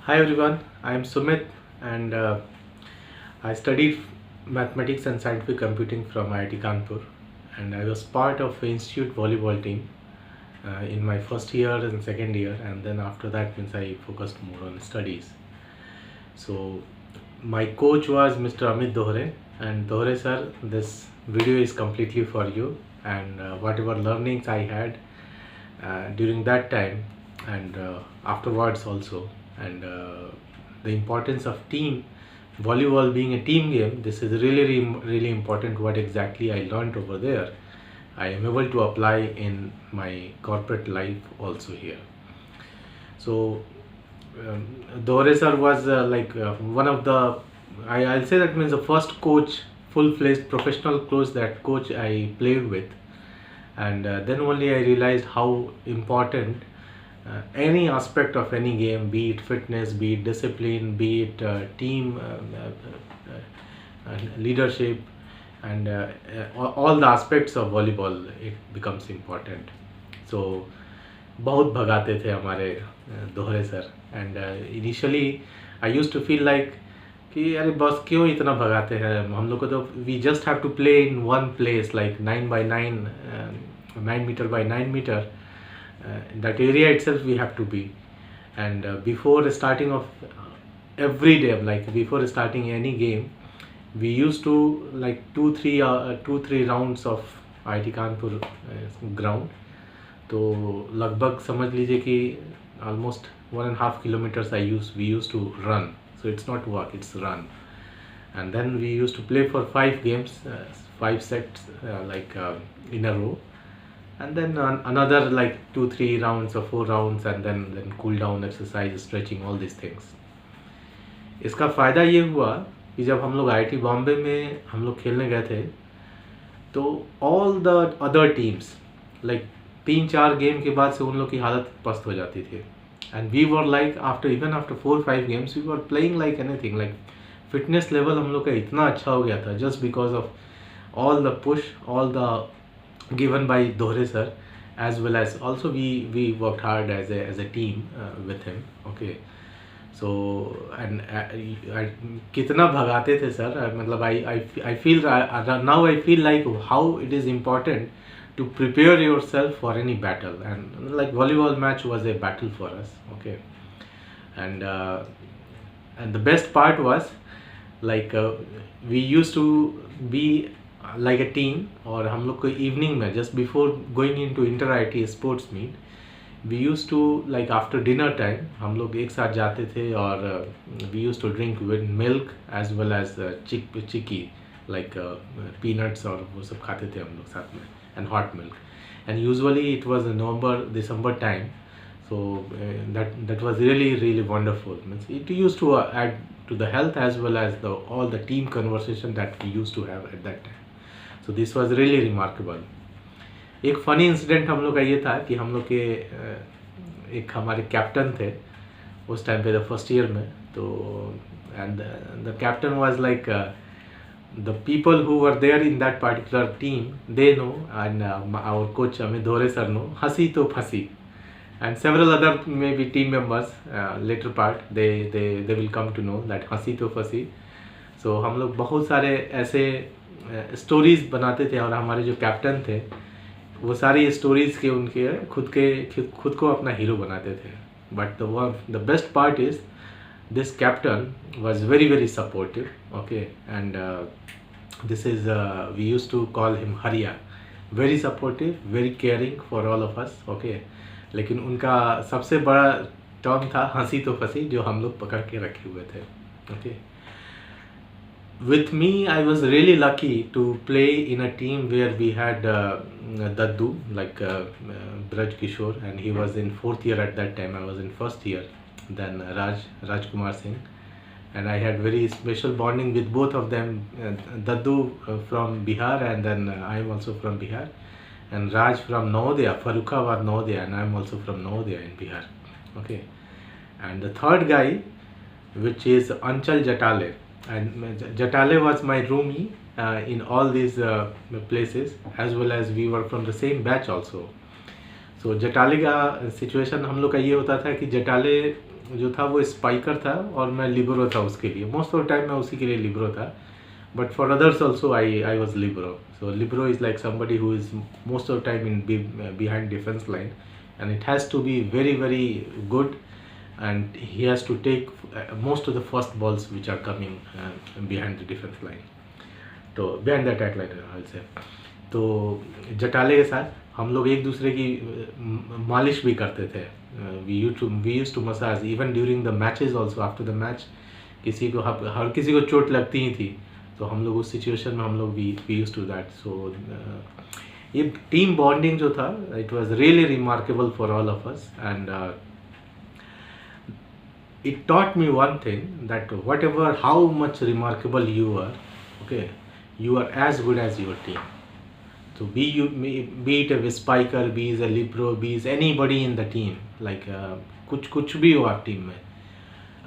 Hi everyone, I am Sumit and I studied mathematics and scientific computing from IIT Kanpur, and I was part of the institute volleyball team in my first year and second year, and then after that means I focused more on studies. So my coach was Mr. Amit Dohre, and Dohre sir, this video is completely for you, and whatever learnings I had during that time and afterwards also, and the importance of team volleyball being a team game. This is really important. What exactly I learned over there, I am able to apply in my corporate life also here. So Dore sir was one of the, I'll say that means the first coach, full-fledged professional coach I played with, and then only I realized how important any aspect of any game, be it fitness, be it discipline, be it team leadership, and all the aspects of volleyball, it becomes important. So बहुत भगाते थे हमारे Dohare sir, and initially I use to feel like कि अरे बस क्यों इतना भगाते हैं हम लोग को, तो we just have to play in one place like 9 by 9 9 meter by 9 meter, that area itself we have to be, and before starting of every day, like before starting any game, we used to like 2-3 rounds of IIT Kanpur ground. तो लगभग समझ लीजिए कि almost 1.5 kilometers we used to run. So it's not walk, it's run. And then we used to play for 5 games, 5 sets, in a row, and then another like 2-3 rounds or 4 rounds, and then cool down exercise, stretching, all these things. इसका फ़ायदा ये हुआ कि जब हम लोग IIT Bombay में हम लोग खेलने गए थे, तो all the other teams like 3-4 game के बाद से उन लोग की हालत पस्त हो जाती थी, and we were like after 4-5 games we were playing like anything, like fitness level हम लोग का इतना अच्छा हो गया था just because of all the push, all the given by Dohare sir, as well as also we worked hard as a team with him. Okay, so and कितना भगाते थे सर, मतलब I feel now I feel like how it is important to prepare yourself for any battle, and like volleyball match was a battle for us. Okay, and the best part was like we used to be like a team, और हम लोग को evening में just before going into inter IIT sports meet, we used to like after dinner time हम लोग एक साथ जाते थे, और we used to drink with milk as well as chicky, like peanuts, और वो सब खाते थे हम लोग साथ में, and hot milk, and usually it was November December time. So that was really wonderful. Means it used to add to the health as well as all the team conversation that we used to have at that time. So this was really remarkable. एक funny incident हम लोग का ये था कि हम लोग के एक हमारे कैप्टन थे उस टाइम पे, द फर्स्ट ईयर में, तो and the captain was like the people who were there in that particular team, they know, and our coach Amit Dore sir know, hasi to phasi, and several other maybe team members later part they will come to know that hasi to phasi. So हम लोग बहुत सारे ऐसे stories बनाते थे, और हमारे जो कैप्टन थे वो सारी स्टोरीज के उनके खुद को अपना हीरो बनाते थे. But the best part is this captain was very supportive. Okay, and this is we used to call him Hariya, very supportive, very caring for all of us. Okay, लेकिन उनका सबसे बड़ा टर्म था हंसी तो फंसी, जो हम लोग पकड़ के रखे हुए थे. Okay, with me I was really lucky to play in a team where we had Daddu, like Braj Kishore, and he was in 4th year at that time. I was in 1st year. Then Rajkumar Singh, and I had very special bonding with both of them. Daddu from Bihar, and then I am also from Bihar, and Raj from Navodaya, Farrukhabad Navodaya, and I am also from Navodaya in Bihar. Okay, and the third guy, which is Anchal Jatale, and Jatale was my roomie in all these places, as well as we were from the same batch also. So जटाले का situation हम लोग का ये होता था कि जटाले जो था वो स्पाइकर था और मैं लिबरो था उसके लिए, मोस्ट ऑफ द टाइम मैं उसी के लिए लिबरो था, but for others also I was libero. So libero is like somebody who is most of the time behind defense line, and it has to be very very good, and he has to take most of the first balls which are coming behind the defense line, तो behind the attack line I'll say. तो जटाले के साथ हम लोग एक दूसरे की मालिश भी करते थे, we used to massage even during the matches also. After the match किसी को हर किसी को चोट लगती ही थी, तो हम लोग उस सिचुएशन में हम लोग वी यूज्ड टू दैट. सो ये टीम बॉन्डिंग जो था, it was really remarkable for all of us, and it taught me one thing, that whatever how much remarkable you are, okay, you are as good as your team. So be it a spiker, be it a libero, be it anybody in the team, like कुछ भी हो आप team में,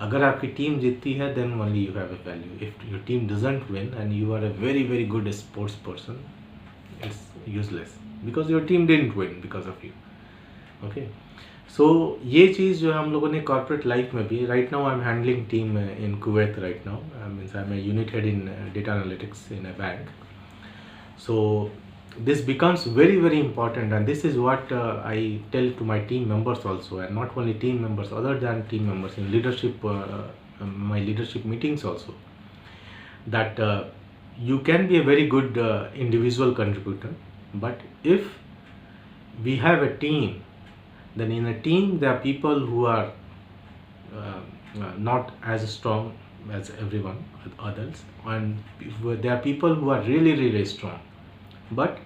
अगर आपकी team जीतती है then only you have a value. If your team doesn't win and you are a very very good sports person, it's useless because your team didn't win because of you. Okay, so ये चीज़ जो है हम लोगों ने corporate life में भी, right now I'm handling team in Kuwait right now. I'm a unit head in data analytics in a bank. So this becomes very very important, and this is what I tell to my team members also, and not only team members, other than team members in leadership, my leadership meetings also, that you can be a very good individual contributor, but if we have a team, then in a team there are people who are not as strong as everyone others, and there are people who are really really strong. But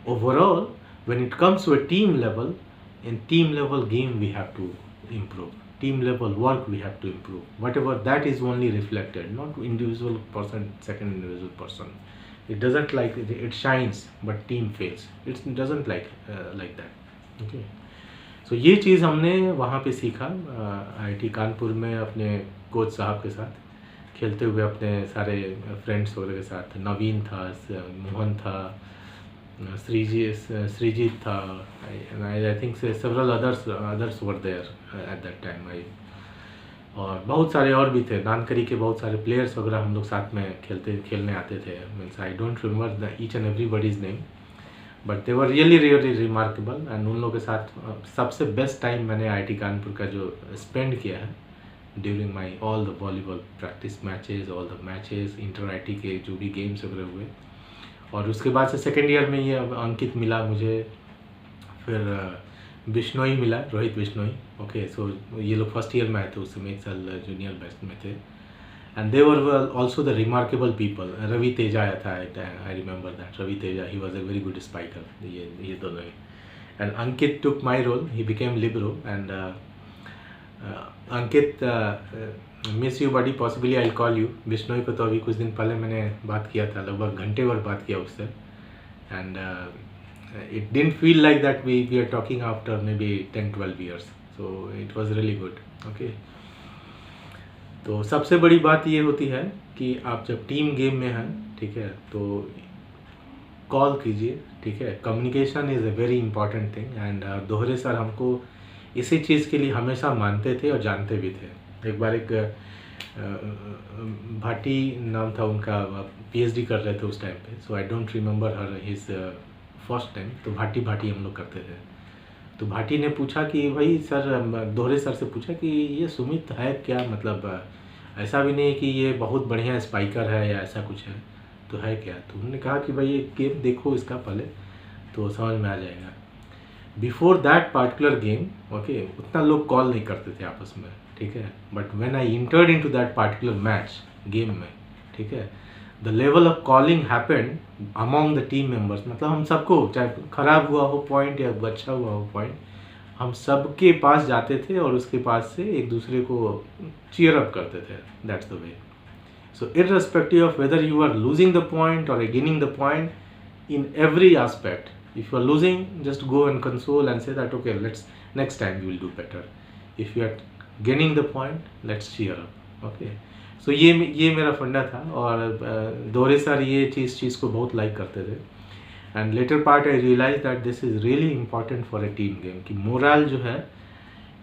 overall, when it comes to a team level, in team level game we have to improve, team level work we have to improve, whatever that is only reflected, not individual person, second individual person. It doesn't like it shines but team fails, it doesn't like that. Okay, so ये चीज़ हमने वहाँ पे सीखा IIT Kanpur में अपने coach साहब के साथ खेलते हुए, अपने सारे फ्रेंड्स वगैरह के साथ. नवीन था, मोहन था, श्रीजीत था, I think several others were there at that time. और बहुत सारे और भी थे, नानकरी के बहुत सारे प्लेयर्स वगैरह हम लोग साथ में खेलने आते थे. Means I don't remember the each and everybody's name, but they were really really remarkable. And उन लोगों के साथ सबसे बेस्ट टाइम मैंने IIT कानपुर का जो स्पेंड किया है during my all the volleyball practice matches, all the matches, inter IIT के जो भी गेम्स वगैरह हुए. और उसके बाद से सेकेंड ईयर में ये अंकित मिला मुझे, फिर बिश्नोई मिला, रोहित बिश्नोई. ओके, सो ये लोग फर्स्ट ईयर में आए थे, उस समय 1 साल जूनियर बैच में थे. And they were also the remarkable people. Ravi Teja आया था, I remember that. Ravi Teja, he was a very good spiker. ये दोनों ही. And Ankit took my role, he became libero. And Ankit, miss you buddy, possibly I call you. Bishnoi को तो अभी कुछ दिन पहले मैंने बात किया था, लगभग घंटे भर बात किया उससे. And it didn't feel like that we are talking after maybe 10-12 years, so it was really good. Okay, तो सबसे बड़ी बात ये होती है कि आप जब टीम गेम में हैं, ठीक है, तो कॉल कीजिए. ठीक है, communication is a very important thing. And दोहरे सर हमको इसी चीज़ के लिए हमेशा मानते थे और जानते भी थे. एक बार एक भाटी नाम था उनका, PhD कर रहे थे उस टाइम पे, so I don't remember her his first time. तो भाटी हम लोग करते थे. तो भाटी ने पूछा कि भाई सर, दोहरे सर से पूछा कि ये सुमित है क्या, मतलब ऐसा भी नहीं कि ये बहुत बढ़िया स्पाइकर है या ऐसा कुछ है, तो है क्या. तो उन्होंने कहा कि भाई ये गेम देखो इसका पहले, तो समझ में आ जाएगा. Before that particular game, okay, उतना लोग कॉल नहीं करते थे आपस में. ठीक है, but when I entered into that particular match game में, ठीक है, the level of calling happened among the team members. मतलब हम सबको, चाहे ख़राब हुआ हो पॉइंट या अच्छा हुआ हो पॉइंट, हम सबके पास जाते थे और उसके पास से एक दूसरे को चीयर अप करते थे. That's the way. So irrespective of whether you are losing the point or gaining the point, in every aspect, if you are losing, just go and console and say that okay, next time we will do better. If you are gaining the point, let's cheer up. Okay, so ये मेरा फंडा था. और दोहरे sir ये चीज़ को बहुत like करते थे. And later part I realise that this is really important for a team game, कि मोरल जो है,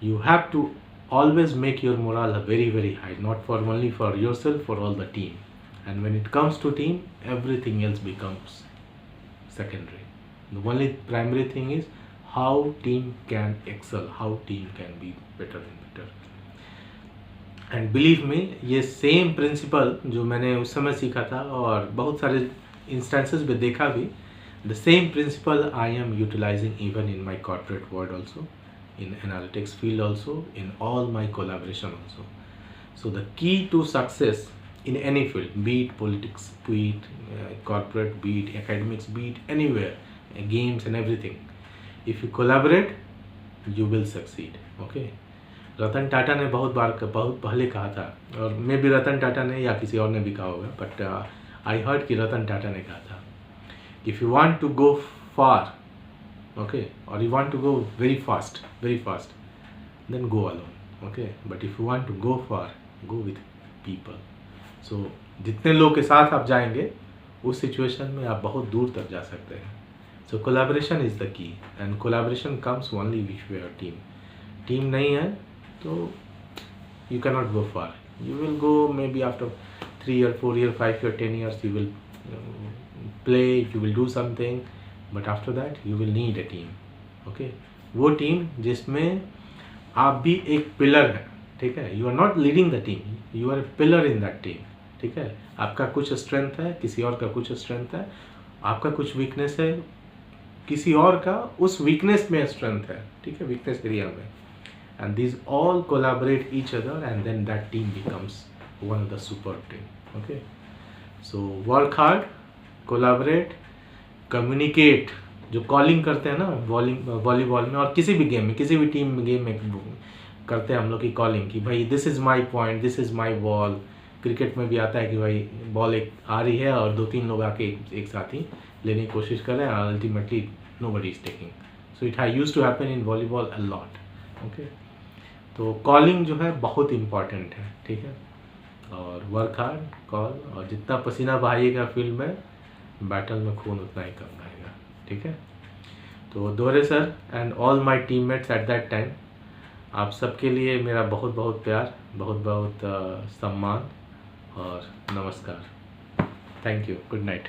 you have to always make your morale very very high, not for only for yourself, for all the team. And when it comes to team, everything else becomes secondary. The only primary thing is how team can excel, how team can be better and better. And believe में ये same principle जो मैंने उस समय सीखा था और बहुत सारे इंस्टेंसेस में देखा भी, the same principle I am utilising even in my corporate world also, in analytics field also, in all my collaboration also. So the key to success in any field, be it politics, be it corporate, be it academics, be it anywhere, games and everything, if you collaborate you will succeed. Okay, Ratan Tata ने बहुत पहले कहा था, और मे भी रतन टाटा ने या किसी और ने भी कहा होगा, बट आई हर्ड कि रतन टाटा ने कहा था, if you want to go far, okay, or you want to go very fast, then go alone. Okay, but if you want to go far, go with people. So जितने लोग के साथ आप जाएंगे उस सिचुएशन में आप बहुत दूर तक जा सकते हैं. So collaboration is the key, and collaboration comes only if you are team. Team नहीं है तो you cannot go far. You will go maybe after 3 year, 4 year, 5 year, 10 years you will play, you will do something, but after that you will need a team. Okay, वो team जिसमें आप भी एक pillar है. ठीक है, you are not leading the team, you are a pillar in that team. ठीक है, आपका कुछ स्ट्रेंथ है, किसी और का कुछ स्ट्रेंथ है, आपका कुछ वीकनेस है, किसी और का उस वीकनेस में स्ट्रेंथ है. ठीक है, वीकनेस एरिया में, and this all collaborate each other and then that team becomes one of the super team. Okay, so work hard, collaborate, communicate. जो कॉलिंग करते हैं ना वॉलीबॉल में और किसी भी गेम में, किसी भी टीम गेम में करते हैं हम लोग की कॉलिंग, कि भाई this is my point, this is my ball. Cricket में भी आता है कि भाई बॉल एक आ रही है और 2-3 लोग आके एक साथ ही लेने की कोशिश कर रहे हैं, ultimately nobody is taking. So it have used to happen in volleyball a lot. Okay, तो कॉलिंग जो है बहुत इम्पॉर्टेंट है. ठीक है, और वर्क हार्ड, कॉल, और जितना पसीना बहाइएगा फील्ड में, बैटल में खून उतना ही कम रहेगा. ठीक है, तो दोहरे sir and all my teammates eight that time, आप सबके लिए मेरा बहुत बहुत प्यार, बहुत बहुत सम्मान और नमस्कार. Thank you. Good night.